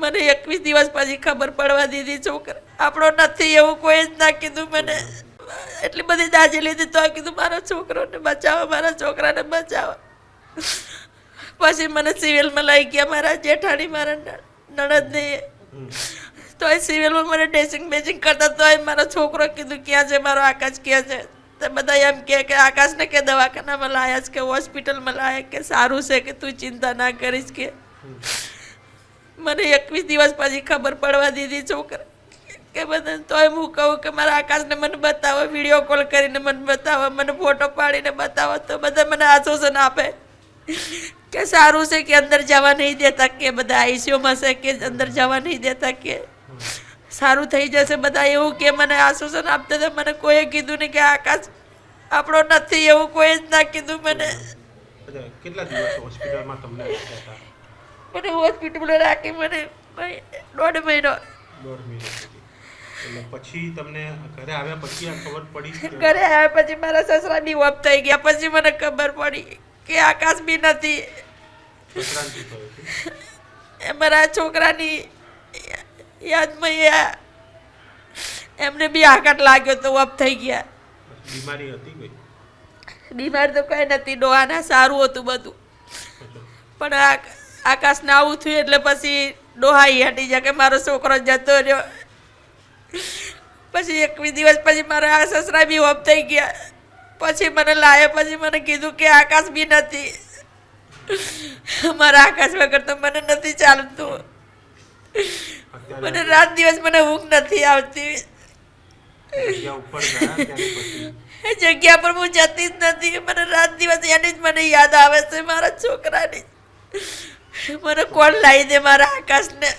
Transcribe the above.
મને 21 દિવસ પછી ખબર પડવા દીધી છોકરા આપણો નથી એવું કોઈ જ ના કીધું મને. એટલી બધી દાજી લીધી તો કીધું મારા છોકરોને બચાવો, મારા છોકરાને બચાવો. પછી મને સિવિલમાં લઈ ગયા મારા જેઠાણી, મારા નણંદને. તો એ સિવિલમાં મને ડ્રેસિંગ બેસિંગ કરતા તો મારો છોકરો કીધું ક્યાં છે મારો આકાશ, ક્યાં છે? તો બધા એમ કે આકાશને કે દવાખાનામાં લાયા છે, કે હોસ્પિટલમાં લાયા, કે સારું છે, કે તું ચિંતા ના કરીશ. કે મને 21 દિવસ પછી ખબર પડવા દીધી છોકરા કે બધા. તોય હું કહું કે મારા આકાશને મને બતાવો, વિડીયો કોલ કરીને મને બતાવો, મને ફોટો પાડીને બતાવો. તો બધા મને આશ્વાસન આપે કે સારું છે, કે અંદર જવા નહીં દેતા, કે બધા આઈસીયુમાં છે, કે અંદર જવા નહીં દેતા, કે સારું થઈ જશે. બધા એવું કે મને આશ્વાસન આપતા હતા. મને કોઈએ કીધું નહીં કે આકાશ આપણો નથી એવું કોઈ જ ના કીધું મને. કેટલા દિવસ હોસ્પિટલમાં તમને રાખ્યા હતા? મને હોસ્પિટલમાં રાખી મને 1.5 મહિનો. 1.5 મહિના સુધી. એટલે પછી તમને ઘરે આવ્યા પછી આ ખબર પડી? ઘરે આવ્યા પછી મારા સસરાની ઓફ થઈ ગયા. પછી મને ખબર પડી કે આકાશ બી નથી. મારા છોકરાની યાદમાં એમને બી આઘાત લાગ્યો તો ઓફ થઈ ગયા. બીમારી હતી કોઈ? બીમારી તો કઈ નથી, ડોહાના સારું હતું બધું. પણ આકાશને આવું થયું એટલે પછી ડોહાઈ હટી જાય કે મારો છોકરો જતો રહ્યો. પછી 21 દિવસ પછી મારા સસરા બી ઓફ થઈ ગયા. પછી મને લાયા, પછી મને કીધું કે આકાશ બી નથી. મારા આકાશ વગર તો મને નથી ચાલતું. મને રાત દિવસ મને ઊંઘ નથી આવતી. એ જગ્યા પર હું જતી જ નથી. મને રાત દિવસ એની જ મને યાદ આવે છે, મારા છોકરાની. મને કોણ લાવી દે મારા આકાશને.